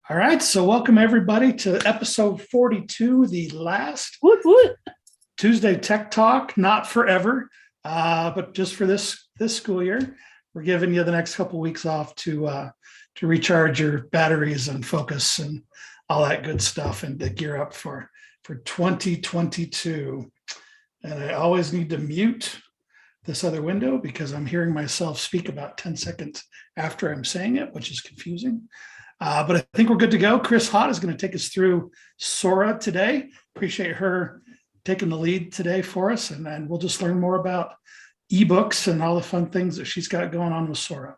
All right, so welcome everybody to episode 42, the last Woot, woot. Tuesday Tech Talk, not forever, but just for this school year. We're giving you the next couple of weeks off to recharge your batteries and focus and all that good stuff, and to gear up for 2022. And I always need to mute this other window because I'm hearing myself speak about 10 seconds after I'm saying it, which is confusing. But I think we're good to go. Chris Hott is going to take us through Sora today. Appreciate her taking the lead today for us. And then we'll just learn more about ebooks and all the fun things that she's got going on with Sora.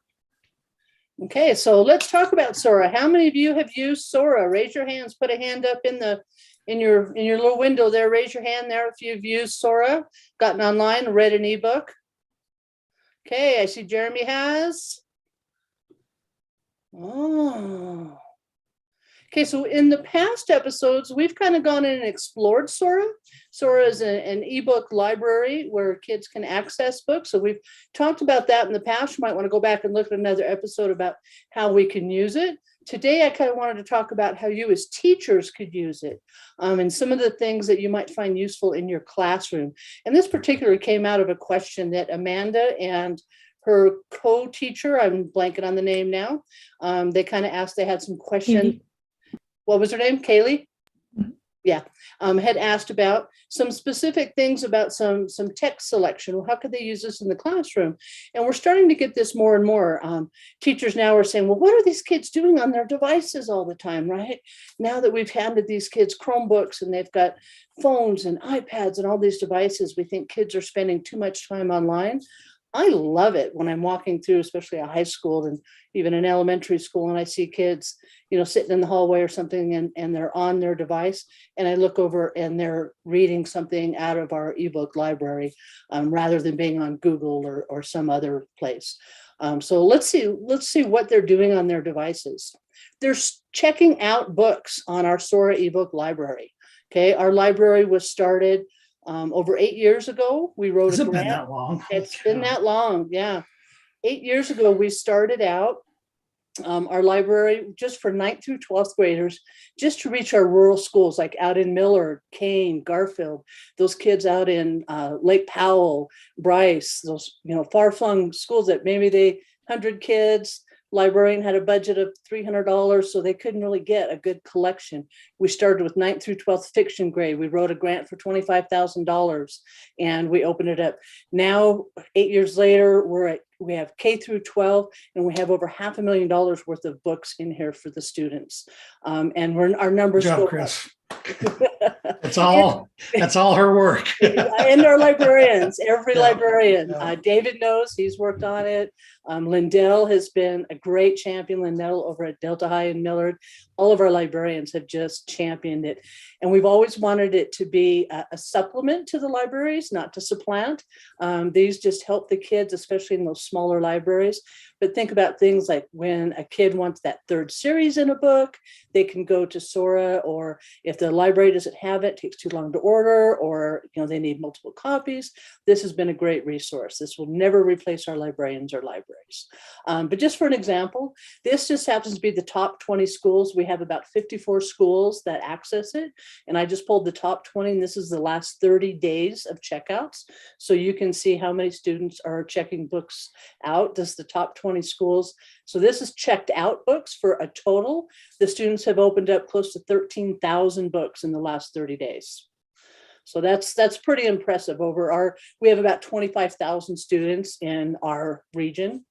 Okay, so let's talk about Sora. How many of you have used Sora? Raise your hands, put a hand up in your little window there. Raise your hand there if you've used Sora, gotten online, read an ebook. Okay, I see Jeremy has. Oh. Okay, so in the past episodes, we've kind of gone in and explored Sora. Sora is an ebook library where kids can access books. So we've talked about that in the past. You might want to go back and look at another episode about how we can use it. Today, I kind of wanted to talk about how you as teachers could use it, and some of the things that you might find useful in your classroom. And this particularly came out of a question that Amanda and her co-teacher, I'm blanking on the name now, they kind of asked, they had some questions. What was her name? Kaylee? Yeah, had asked about some specific things about some text selection. Well, how could they use this in the classroom? And we're starting to get this more and more. Teachers now are saying, well, what are these kids doing on their devices all the time, right? Now that we've handed these kids Chromebooks and they've got phones and iPads and all these devices, we think kids are spending too much time online. I love it when I'm walking through, especially a high school and even an elementary school, and I see kids, sitting in the hallway or something, and they're on their device, and I look over and they're reading something out of our ebook library, rather than being on Google or some other place. So let's see what they're doing on their devices. They're checking out books on our Sora ebook library. Okay, our library was started over 8 years ago. We wrote Has a it grant. been that long? It's been that long, yeah. 8 years ago, we started out our library just for 9th through 12th graders, just to reach our rural schools, like out in Millard, Kane, Garfield, those kids out in Lake Powell, Bryce, those far-flung schools that maybe 100 kids. Librarian had a budget of $300, so they couldn't really get a good collection. We started with 9th through 12th fiction grade. We wrote a grant for $25,000 and we opened it up. Now, 8 years later, we have K through 12, and we have over $500,000 worth of books in here for the students. And our numbers Good job, go Chris. up. That's all her work. And our librarians, every librarian. Yeah. David knows, he's worked on it. Lindell has been a great champion. Lindell over at Delta High in Millard. All of our librarians have just championed it. And we've always wanted it to be a supplement to the libraries, not to supplant. These just help the kids, especially in those smaller libraries. But think about things like when a kid wants that third series in a book, they can go to Sora, or if the library doesn't have it, takes too long to order, or they need multiple copies. This has been a great resource. This will never replace our librarians or libraries. But just for an example, this just happens to be the top 20 schools. We have about 54 schools that access it. And I just pulled the top 20, and this is the last 30 days of checkouts. So you can see how many students are checking books out. This is the top 20 schools. So this is checked out books for a total. The students have opened up close to 13,000 books in the last 30 days. So that's pretty impressive. We have about 25,000 students in our region.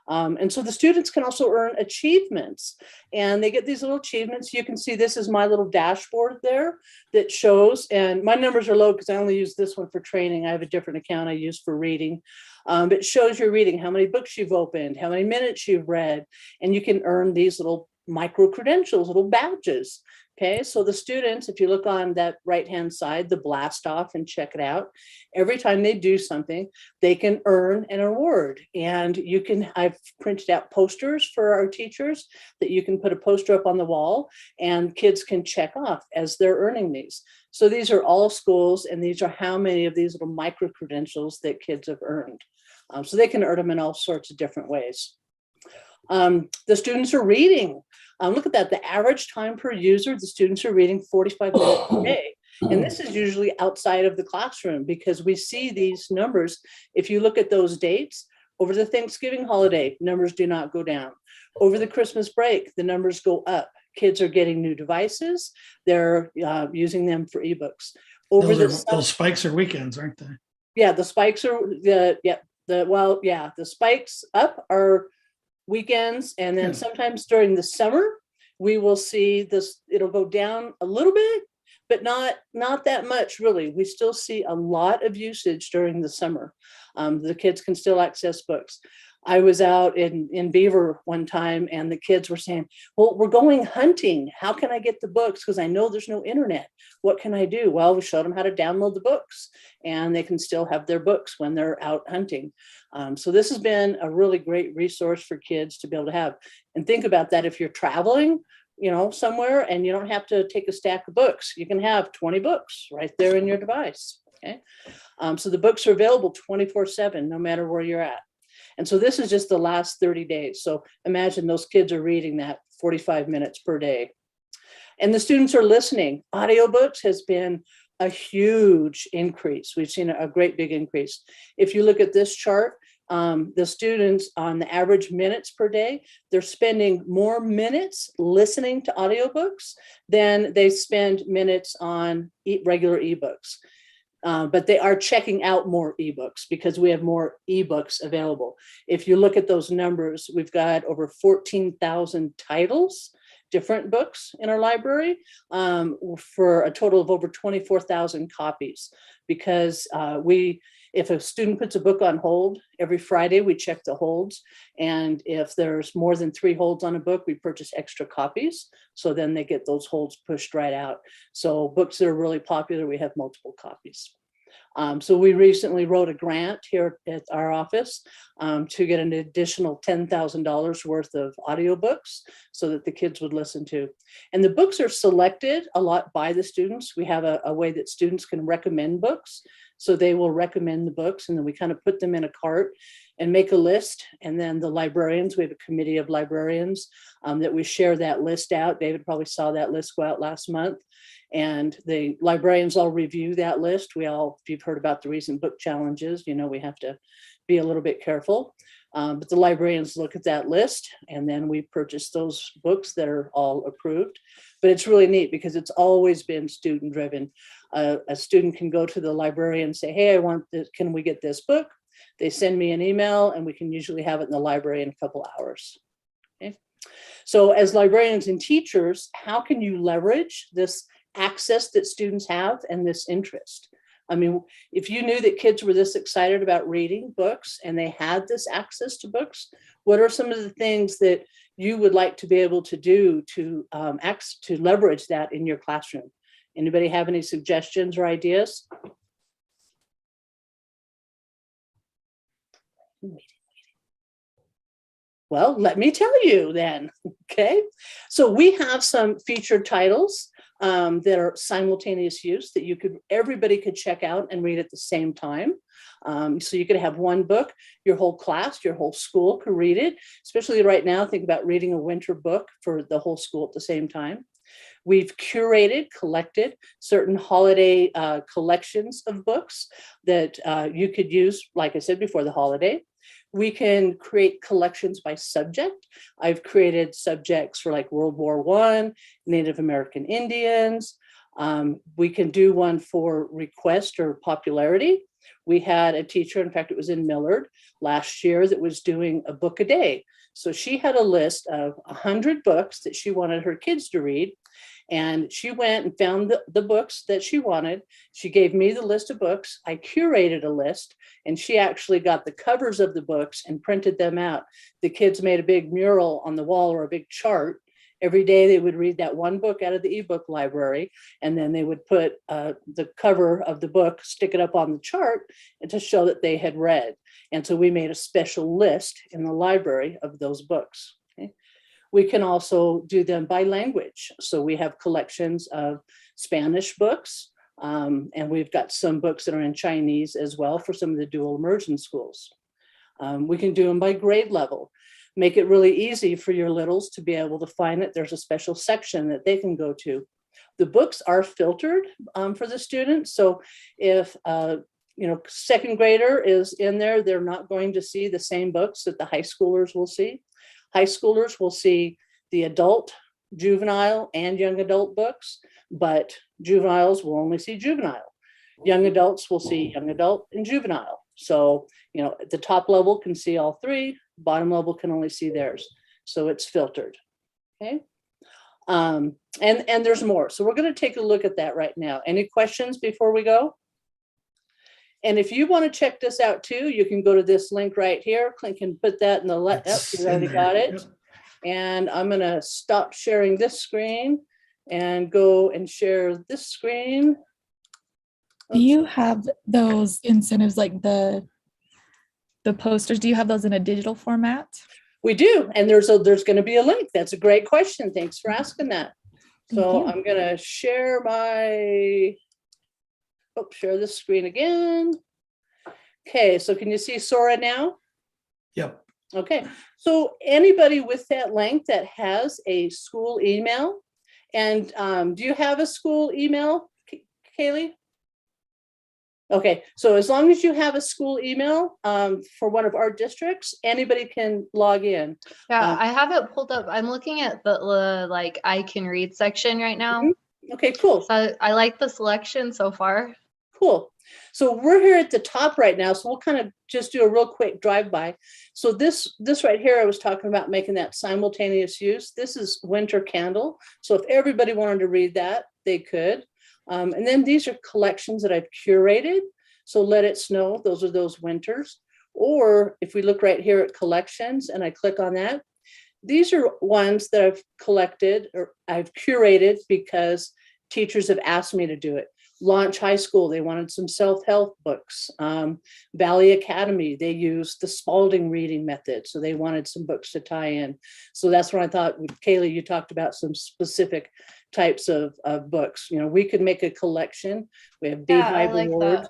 And so the students can also earn achievements, and they get these little achievements. You can see this is my little dashboard there that shows, and my numbers are low because I only use this one for training. I have a different account I use for reading. It shows your reading, how many books you've opened, how many minutes you've read, and you can earn these little micro credentials, little badges. Okay, so the students, if you look on that right-hand side, the blast off and check it out, every time they do something, they can earn an award. And I've printed out posters for our teachers that you can put a poster up on the wall and kids can check off as they're earning these. So these are all schools, and these are how many of these little micro credentials that kids have earned. So they can earn them in all sorts of different ways. The students are reading. Look at that, the average time per user, the students are reading 45 minutes a day. And this is usually outside of the classroom because we see these numbers. If you look at those dates, over the Thanksgiving holiday, numbers do not go down. Over the Christmas break, the numbers go up. Kids are getting new devices. They're using them for ebooks. Over those spikes are weekends, aren't they? Yeah, the spikes are the spikes up are weekends, and then sometimes during the summer we will see this. It'll go down a little bit, but not that much really. We still see a lot of usage during the summer. The kids can still access books. I was out in Beaver one time and the kids were saying, well, we're going hunting. How can I get the books? Because I know there's no internet. What can I do? Well, we showed them how to download the books and they can still have their books when they're out hunting. So this has been a really great resource for kids to be able to have. And think about that if you're traveling, somewhere and you don't have to take a stack of books. You can have 20 books right there in your device. Okay. So the books are available 24/7, no matter where you're at. And so this is just the last 30 days. So imagine those kids are reading that 45 minutes per day. And the students are listening. Audiobooks has been a huge increase. We've seen a great big increase. If you look at this chart, the students on the average minutes per day, they're spending more minutes listening to audiobooks than they spend minutes on regular ebooks. But they are checking out more ebooks because we have more ebooks available. If you look at those numbers, we've got over 14,000 titles, different books in our library, for a total of over 24,000 copies. Because if a student puts a book on hold, every Friday we check the holds. And if there's more than 3 holds on a book, we purchase extra copies. So then they get those holds pushed right out. So books that are really popular, we have multiple copies. So we recently wrote a grant here at our office to get an additional $10,000 worth of audiobooks so that the kids would listen to. And the books are selected a lot by the students. We have a way that students can recommend books. So they will recommend the books and then we kind of put them in a cart and make a list. And then the librarians, we have a committee of librarians that we share that list out. David probably saw that list go out last month. And the librarians all review that list. If you've heard about the recent book challenges, we have to be a little bit careful. But the librarians look at that list and then we purchase those books that are all approved. But it's really neat because it's always been student driven. A student can go to the librarian and say, hey, I want this, can we get this book? They send me an email and we can usually have it in the library in a couple hours. Okay. So as librarians and teachers, how can you leverage this access that students have and this interest? I mean, if you knew that kids were this excited about reading books and they had this access to books, what are some of the things that you would like to be able to do to leverage that in your classroom? Anybody have any suggestions or ideas? Well, let me tell you then, okay? So we have some featured titles that are simultaneous use that everybody could check out and read at the same time. So you could have one book, your whole class, your whole school could read it, especially right now, think about reading a winter book for the whole school at the same time. We've collected certain holiday collections of books that you could use, like I said, before the holiday. We can create collections by subject. I've created subjects for like World War I, Native American Indians. We can do one for request or popularity. We had a teacher, in fact, it was in Millard last year, that was doing a book a day. So she had a list of 100 books that she wanted her kids to read. And she went and found the books that she wanted. She gave me the list of books. I curated a list and she actually got the covers of the books and printed them out. The kids made a big mural on the wall or a big chart. Every day they would read that one book out of the ebook library, and then they would put the cover of the book, stick it up on the chart and to show that they had read. And so we made a special list in the library of those books. Okay? We can also do them by language. So we have collections of Spanish books, and we've got some books that are in Chinese as well for some of the dual immersion schools. We can do them by grade level. make it really easy for your littles to be able to find it. There's a special section that they can go to. The books are filtered for the students. So if second grader is in there, they're not going to see the same books that the high schoolers will see. High schoolers will see the adult, juvenile, and young adult books, but juveniles will only see juvenile. Young adults will see young adult and juvenile. So, the top level can see all three, bottom level can only see theirs. So it's filtered. Okay. And there's more. So we're going to take a look at that right now. Any questions before we go? And if you want to check this out too, you can go to this link right here. Click and put that in the you already got it. Yep. And I'm going to stop sharing this screen and go and share this screen. Do you have those incentives, like the posters? Do you have those in a digital format? We do, and there's going to be a link. That's a great question. Thanks for asking that. So I'm going to share share this screen again. Okay, so can you see Sora now? Yep. Okay, so anybody with that link that has a school email, and do you have a school email, Kaylee? Okay, so as long as you have a school email for one of our districts, anybody can log in. Yeah, I have it pulled up. I'm looking at the I can read section right now. Okay, cool. So I like the selection so far. Cool. So we're here at the top right now. So we'll kind of just do a real quick drive-by. So this right here, I was talking about making that simultaneous use. This is Winter Candle. So if everybody wanted to read that, they could. And then these are collections that I've curated. So Let It Snow, those are those winters. Or if we look right here at collections and I click on that, these are ones that I've collected or I've curated because teachers have asked me to do it. Launch High School, they wanted some self-help books. Valley Academy, they used the Spalding reading method. So they wanted some books to tie in. So that's what I thought, Kaylee, you talked about some specific types of books. We could make a collection. We have Beehive Awards.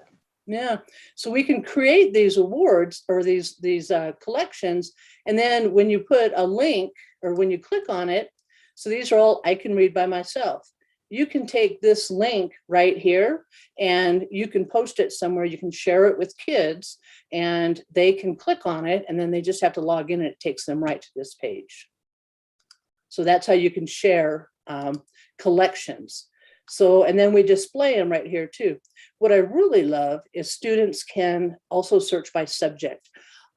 Yeah, so we can create these awards or these collections. And then when you put a link or when you click on it, so these are all I can read by myself. You can take this link right here and you can post it somewhere. You can share it with kids and they can click on it and then they just have to log in and it takes them right to this page. So that's how you can share collections. So, and then we display them right here too. What I really love is students can also search by subject.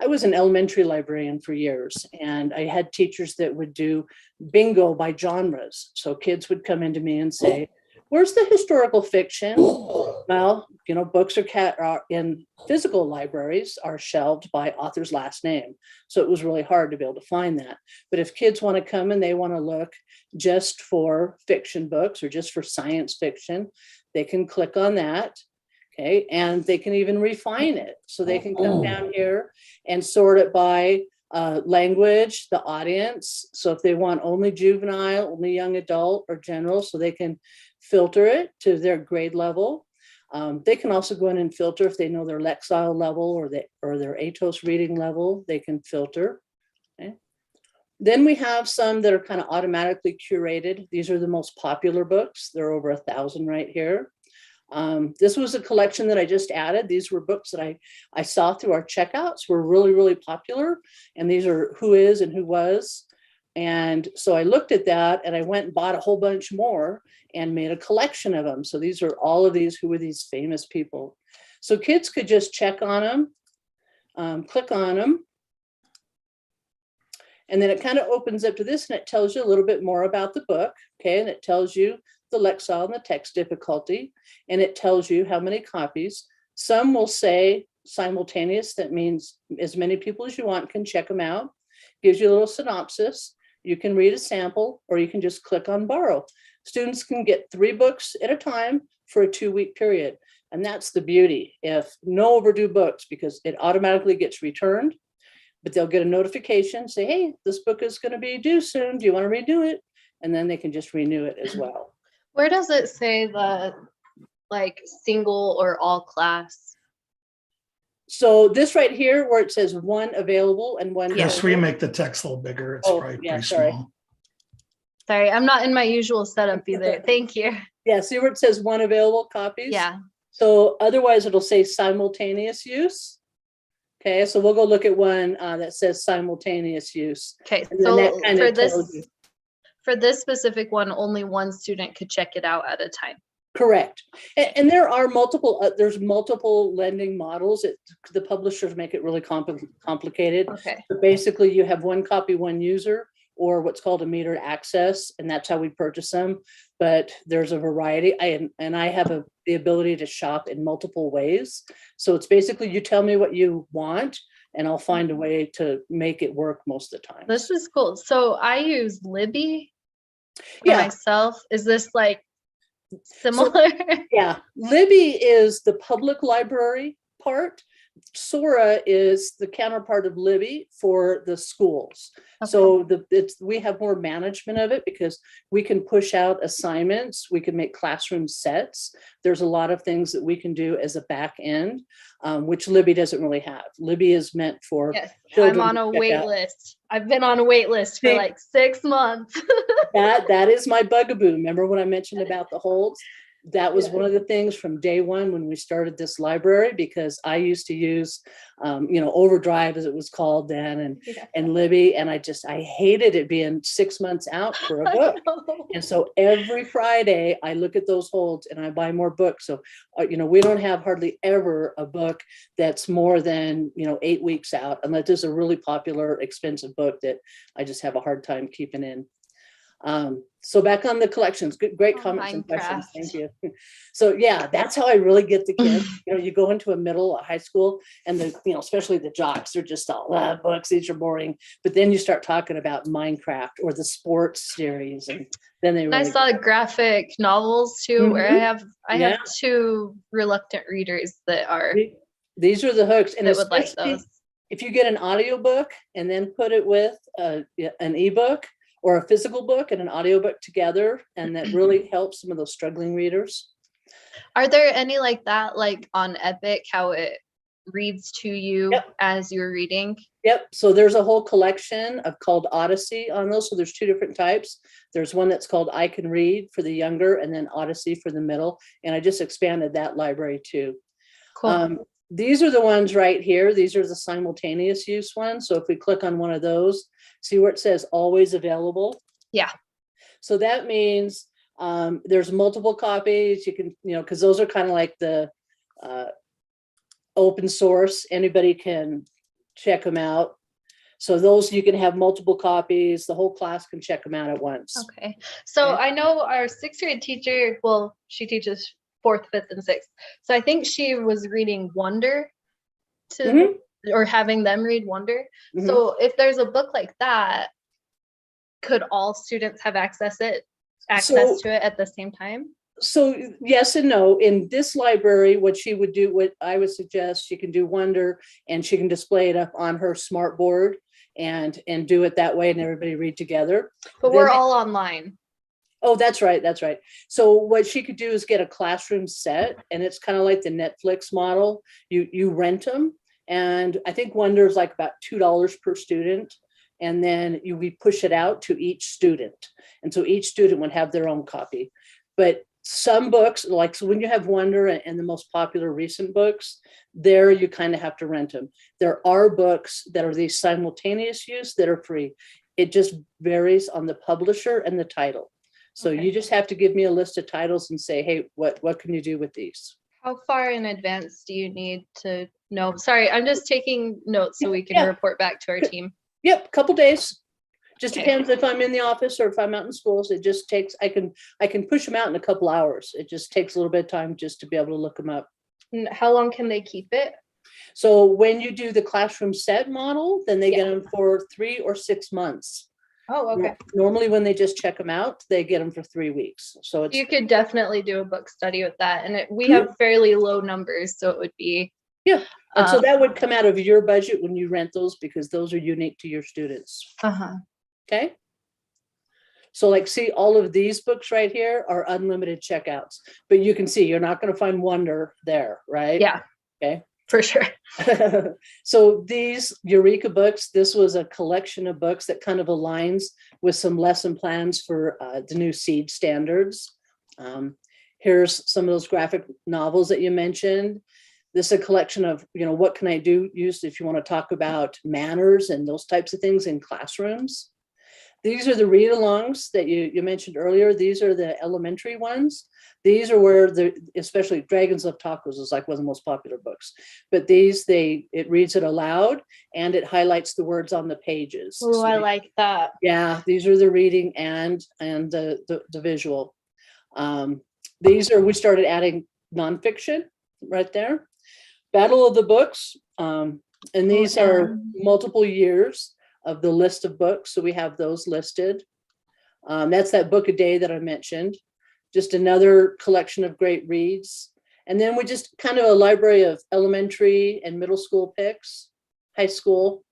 I was an elementary librarian for years, and I had teachers that would do bingo by genres. So kids would come into me and say, where's the historical fiction? Well, books are in physical libraries are shelved by author's last name. So it was really hard to be able to find that. But if kids want to come and they want to look just for fiction books or just for science fiction, they can click on that. Okay, and they can even refine it. So they can come down here and sort it by language, the audience. So if they want only juvenile, only young adult or general, so they can filter it to their grade level. They can also go in and filter if they know their Lexile level or their ATOS reading level, they can filter. Okay. Then we have some that are kind of automatically curated. These are the most popular books. There are over 1,000 right here. This was a collection that I just added. These were books that I saw through our checkouts were really, really popular. And these are who is and who was. And so I looked at that and I went and bought a whole bunch more and made a collection of them. So these are all of these, who were these famous people. So kids could just check on them, click on them. And then it kind of opens up to this and it tells you a little bit more about the book. Okay, and it tells you the Lexile and the text difficulty, and it tells you how many copies. Some will say simultaneous. That means as many people as you want can check them out. Gives you a little synopsis. You can read a sample or you can just click on borrow. Students can get 3 books at a time for a 2-week period. And that's the beauty. If no overdue books, because it automatically gets returned, but they'll get a notification, say, hey, this book is going to be due soon. Do you want to renew it? And then they can just renew it as well. Where does it say the single or all class? So this right here where it says one available and one. Yes, we make the text a little bigger. It's Oh, probably yeah, pretty sorry. small. Sorry, I'm not in my usual setup either. Thank you. Yeah, see where it says one available copies? Yeah. So otherwise it'll say simultaneous use. Okay, so we'll go look at one that says simultaneous use. Okay, And then that so kind for of tells this you. for this specific one, only one student could check it out at a time. Correct. And there are multiple, there's multiple lending models. The publishers make it really complicated. Okay. But basically you have one copy, one user, or what's called a metered access, and that's how we purchase them. But there's a variety. I have the ability to shop in multiple ways. So it's basically you tell me what you want and I'll find a way to make it work most of the time. This is cool. So I use Libby for Yeah. myself. Is this like similar? Yeah, Libby is the public library part. Sora is the counterpart of Libby for the schools. Okay. So we have more management of it because we can push out assignments. We can make classroom sets. There's a lot of things that we can do as a back end, which Libby doesn't really have. Libby is meant for Yes, I'm children on to a check wait out. list. I've been on a wait list for See? like 6 months. That is my bugaboo. Remember when I mentioned about the holds? That was Yeah. one of the things from day one when we started this library, because I used to use, Overdrive as it was called then, Yeah. and Libby, and I hated it being 6 months out for a I book. know. And so every Friday I look at those holds and I buy more books. So, we don't have hardly ever a book that's more than, 8 weeks out, unless there's a really popular, expensive book that I just have a hard time keeping in. So back on the collections, great Oh, comments and questions. Minecraft. Thank you. So yeah, that's how I really get the kids. You go into a high school, and especially the jocks, they're just all books. These are boring. But then you start talking about Minecraft or the sports series, and then they And I really. saw graphic novels too, where I have Yeah. 2 reluctant readers that are These are the hooks, and that would like especially those. if you get an audiobook and then put it with an ebook or a physical book and an audiobook together, and that really helps some of those struggling readers. Are there any like that, like on Epic, how it reads to you Yep. as you're reading? Yep. So there's a whole collection called Odyssey on those. So there's 2 different types. There's one that's called I Can Read for the younger, and then Odyssey for the middle. And I just expanded that library too. Cool. These are the ones right here. These are the simultaneous use ones. So if we click on one of those, see where it says always available? Yeah. So that means there's multiple copies. You can, because those are kind of like the open source. Anybody can check them out. So those, you can have multiple copies. The whole class can check them out at once. Okay. So Okay. I know our 6th grade teacher, well, she teaches 4th, 5th, and 6th. So I think she was reading Wonder to Mhm. or having them read Wonder. Mhm. So if there's a book like that, could all students have access to it at the same time? So yes and no. In this library, what I would suggest, she can do Wonder, and she can display it up on her smart board and do it that way, and everybody read together. But Then we're they- all online. Oh, that's right. That's right. So what she could do is get a classroom set, and it's kind of like the Netflix model. You rent them, and I think Wonder is like about $2 per student, and then we push it out to each student, and so each student would have their own copy. But some books, like so when you have Wonder and the most popular recent books, there you kind of have to rent them. There are books that are these simultaneous use that are free. It just varies on the publisher and the title. So Okay. you just have to give me a list of titles and say, hey, what can you do with these? How far in advance do you need to know? Sorry, I'm just taking notes so we can Yeah. report back to our team. Yep, couple days. Just Okay. depends if I'm in the office or if I'm out in schools. It just takes, I can push them out in a couple hours. It just takes a little bit of time just to be able to look them up. And how long can they keep it? So when you do the classroom set model, then they get Yeah. them for 3 or 6 months. Oh, okay. Normally when they just check them out, they get them for 3 weeks. So it's, You could definitely do a book study with that. And we Mhm. have fairly low numbers, so it would be. yeah. And so um, that would come out of your budget when you rent those, because those are unique to your students. Uh-huh. Okay. So like, see, all of these books right here are unlimited checkouts, but you can see you're not going to find Wonder there, right? Yeah. Okay. For sure. So these Eureka books, this was a collection of books that kind of aligns with some lesson plans for the new SEED standards. Here's some of those graphic novels that you mentioned. This is a collection of, what can I use if you want to talk about manners and those types of things in classrooms. These are the read-alongs that you mentioned earlier. These are the elementary ones. These are where especially Dragons Love Tacos is like one of the most popular books. But it reads it aloud and it highlights the words on the pages. Oh, So I like that. yeah, these are the reading and the visual. We started adding nonfiction right there. Battle of the Books. And these are multiple years of the list of books. So we have those listed. That's that book a day that I mentioned. Just another collection of great reads. And then we just kind of a library of elementary and middle school picks, high school.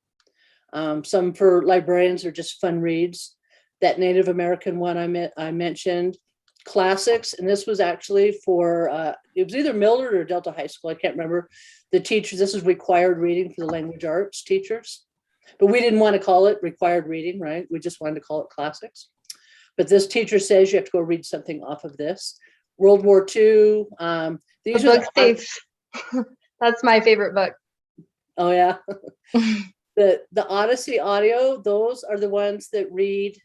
Some for librarians are just fun reads. That Native American one I mentioned. Classics, and this was actually for, it was either Millard or Delta High School, I can't remember. The teachers, this is required reading for the language arts teachers. But we didn't want to call it required reading, right? We just wanted to call it classics. But this teacher says you have to go read something off of this. World War II. These The are Book Thief. That's my favorite book. Oh yeah. The Odyssey audio, those are the ones that read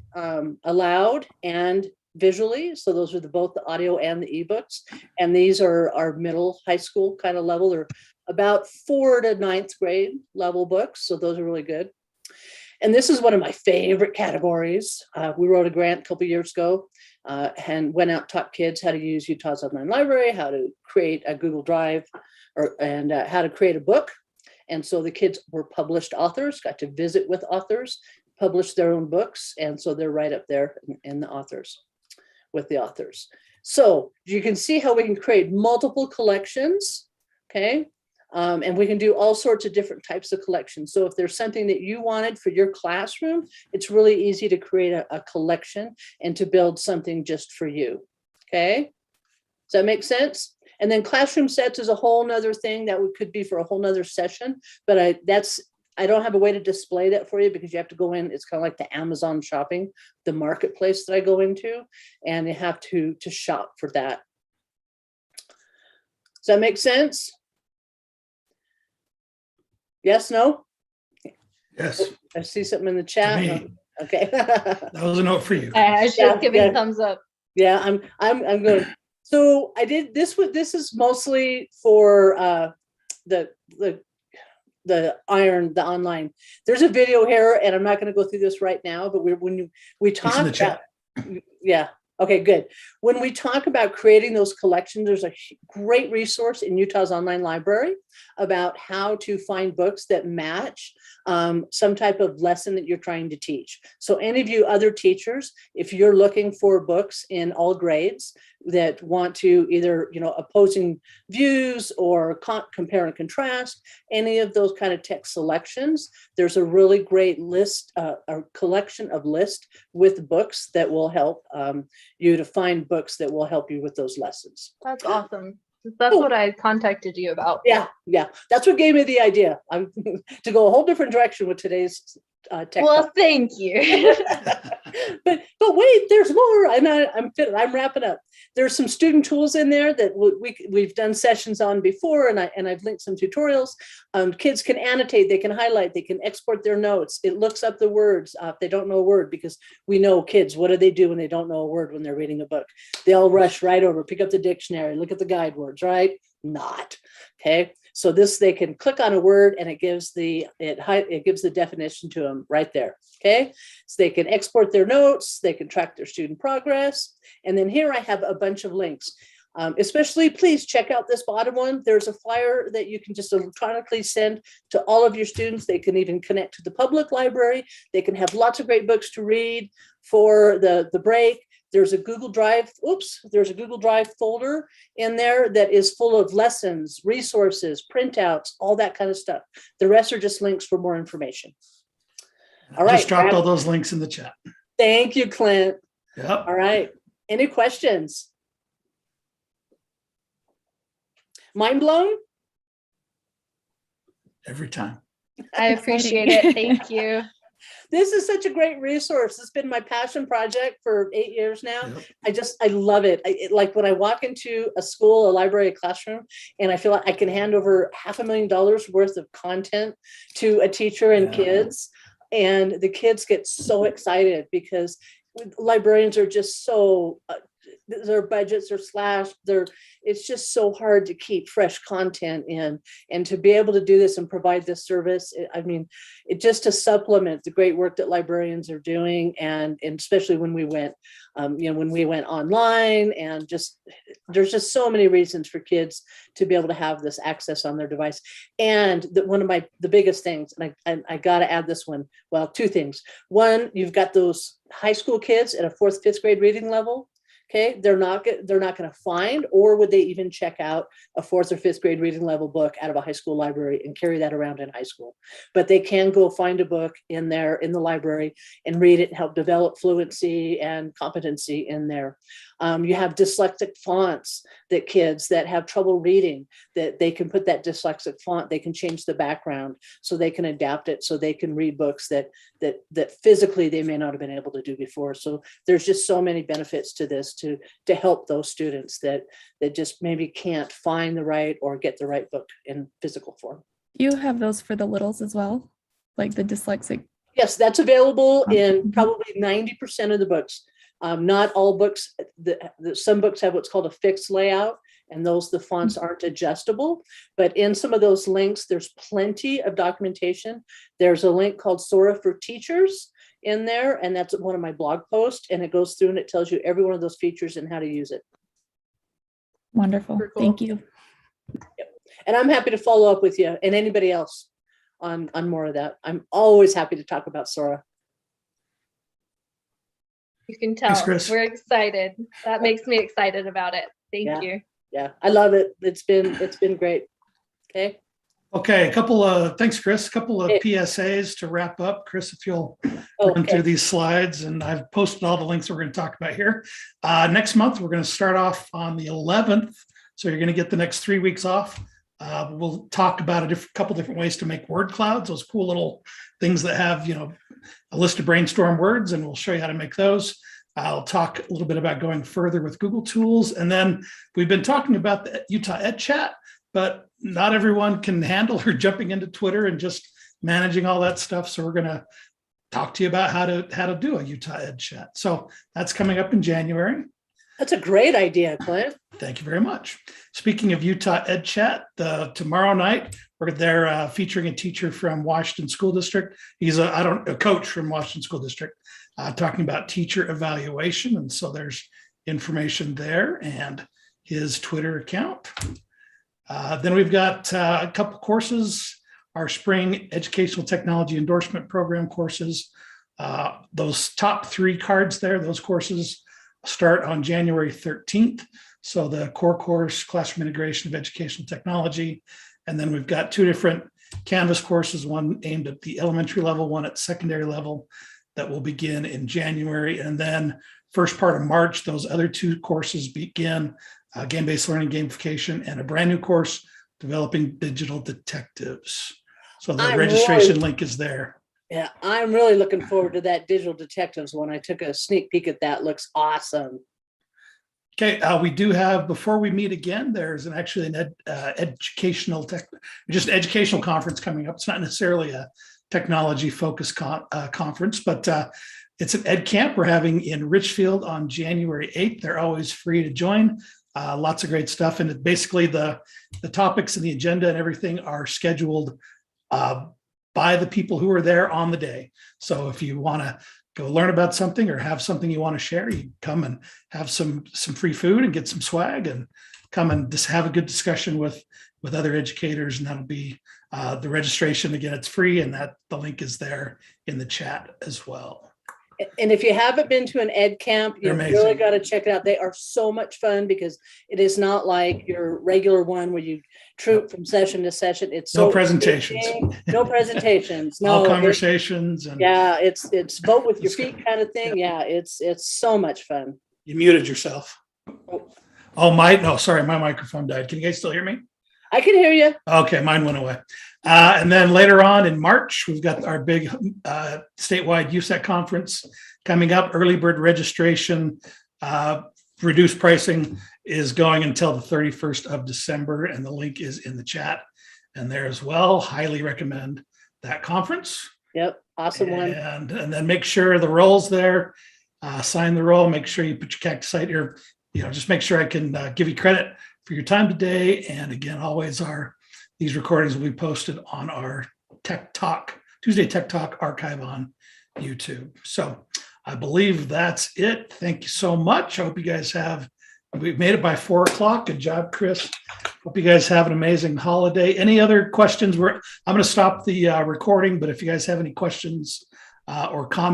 aloud and visually. So those are both the audio and the ebooks. And these are our middle high school kind of level. They're about 4th to 9th grade level books. So those are really good. And this is one of my favorite categories. We wrote a grant a couple years ago and went out, taught kids how to use Utah's online library, how to create a Google Drive and how to create a book. And so the kids were published authors, got to visit with authors, publish their own books. And so they're right up there in the authors, with the authors. So you can see how we can create multiple collections, okay? And we can do all sorts of different types of collections. So if there's something that you wanted for your classroom, it's really easy to create a collection and to build something just for you, okay? Does that make sense? And then classroom sets is a whole nother thing that could be for a whole nother session, but I don't have a way to display that for you because you have to go in. It's kind of like the Amazon shopping, the marketplace that I go into, and you have to shop for that. Does that make sense? Yes, no? Yes, I see something in the chat. me. Okay. that was a note for you. I was Yeah, just giving yeah. thumbs up. Yeah, I'm good. So I did this. This is mostly for the online. There's a video here, and I'm not going to go through this right now. But when we talk in the chat. yeah. Okay, good. When we talk about creating those collections, there's a great resource in Utah's online library about how to find books that match some type of lesson that you're trying to teach. So any of you other teachers, if you're looking for books in all grades that want to either, opposing views or compare and contrast, any of those kind of text selections, there's a really great list, a collection of lists with books that will help you to find books that will help you with those lessons. That's awesome. That's what I contacted you about. Yeah. That's what gave me the idea to go a whole different direction with today's tech. Well, thank you. but wait, there's more. And I'm wrapping up. There's some student tools in there that we've done sessions on before, and I've linked some tutorials. Kids can annotate, they can highlight, they can export their notes. It looks up the words if they don't know a word, because we know kids, what do they do when they don't know a word when they're reading a book? They all rush right over, pick up the dictionary, look at the guide words, right? Not. Okay. So they can click on a word and it gives the definition to them right there. Okay. So they can export their notes, they can track their student progress. And then here I have a bunch of links. Especially, please check out this bottom one. There's a flyer that you can just electronically send to all of your students. They can even connect to the public library. They can have lots of great books to read for the break. There's a Google Drive, there's a Google Drive folder in there that is full of lessons, resources, printouts, all that kind of stuff. The rest are just links for more information. All right. Just dropped all those links in the chat. Thank you, Clint. Yep. All right. Any questions? Mind blown? Every time. I appreciate it. Thank you. This is such a great resource. It's been my passion project for 8 years now. Yep. I love it. Like when I walk into a school, a library, a classroom, and I feel like I can hand over $500,000 worth of content to a teacher and kids. And the kids get so excited because librarians are just so, their budgets are slashed. It's just so hard to keep fresh content in, and to be able to do this and provide this service. I mean, it just to supplement the great work that librarians are doing, and especially when we went, when we went online, and there's just so many reasons for kids to be able to have this access on their device. And one of the biggest things, and I got to add this one. Well, two things. One, you've got those high school kids at a 4th, 5th grade reading level. Okay, they're not going to find, or would they even check out a 4th or 5th grade reading level book out of a high school library and carry that around in high school? But they can go find a book in the library and read it and help develop fluency and competency in there. You have dyslexic fonts that kids that have trouble reading, that they can put that dyslexic font, they can change the background so they can adapt it, so they can read books that physically they may not have been able to do before. So there's just so many benefits to this to help those students that just maybe can't find the right or get the right book in physical form. You have those for the littles as well, like the dyslexic? Yes, that's available in probably 90% of the books. Not all books. Some books have what's called a fixed layout, and the fonts aren't adjustable. But in some of those links, there's plenty of documentation. There's a link called Sora for Teachers in there, and that's one of my blog posts, and it goes through and it tells you every one of those features and how to use it. Wonderful. Cool. Thank you. Yep. And I'm happy to follow up with you and anybody else on more of that. I'm always happy to talk about Sora. You can tell. Thanks, Chris. We're excited. That makes me excited about it. Thank you. Yeah, I love it. It's been great. Okay. Okay, thanks, Chris. A couple of PSAs to wrap up. Chris, if you'll run through these slides, and I've posted all the links we're going to talk about here. Next month, we're going to start off on the 11th. So you're going to get the next 3 weeks off. We'll talk about a couple different ways to make word clouds, those cool little things that have, a list of brainstorm words, and we'll show you how to make those. I'll talk a little bit about going further with Google Tools. And then we've been talking about the Utah Ed Chat, but not everyone can handle or jumping into Twitter and just managing all that stuff. So we're going to talk to you about how to do a Utah Ed Chat. So that's coming up in January. That's a great idea, Clint. Thank you very much. Speaking of Utah Ed Chat, tomorrow night, they're featuring a teacher from Washington School District. He's a coach from Washington School District, talking about teacher evaluation. And so there's information there and his Twitter account. Then we've got a couple courses, our spring educational technology endorsement program courses. Those top 3 cards there, those courses start on January 13th. So the core course, Classroom Integration of Educational Technology. And then we've got 2 different Canvas courses, one aimed at the elementary level, one at secondary level, that will begin in January. And then first part of March, those other 2 courses begin, game-based learning gamification, and a brand new course, Developing Digital Detectives. So the registration link is there. Yeah, I'm really looking forward to that Digital Detectives one. I took a sneak peek at that. Looks awesome. Okay, we do have, before we meet again, there's an educational conference coming up. It's not necessarily a technology focused conference, but it's an ed camp we're having in Richfield on January 8th. They're always free to join. Lots of great stuff. And basically the topics and the agenda and everything are scheduled by the people who are there on the day. So if you want to go learn about something or have something you want to share, you come and have some free food and get some swag, and come and just have a good discussion with other educators. And that'll be the registration. Again, it's free, and the link is there in the chat as well. And if you haven't been to an ed camp, you really got to check it out. They are so much fun because it is not like your regular one where you troop from session to session. It's no presentations, no presentations, all conversations. It's vote with your feet kind of thing. Yeah, it's so much fun. You muted yourself. Oh, my microphone died. Can you guys still hear me? I can hear you. Okay, mine went away. And then later on in March, we've got our big statewide USAC conference coming up. Early bird registration, reduced pricing is going until the 31st of December, and the link is in the chat and there as well. Highly recommend that conference. Yep. Awesome one. And then make sure the roll's there. Sign the roll. Make sure you put your cactus site here. Just make sure I can give you credit for your time today. And again, always these recordings will be posted on our Tuesday Tech Talk archive on YouTube. So I believe that's it. Thank you so much. I hope you guys we've made it by 4:00. Good job, Chris. Hope you guys have an amazing holiday. Any other questions? I'm going to stop the recording, but if you guys have any questions or comments,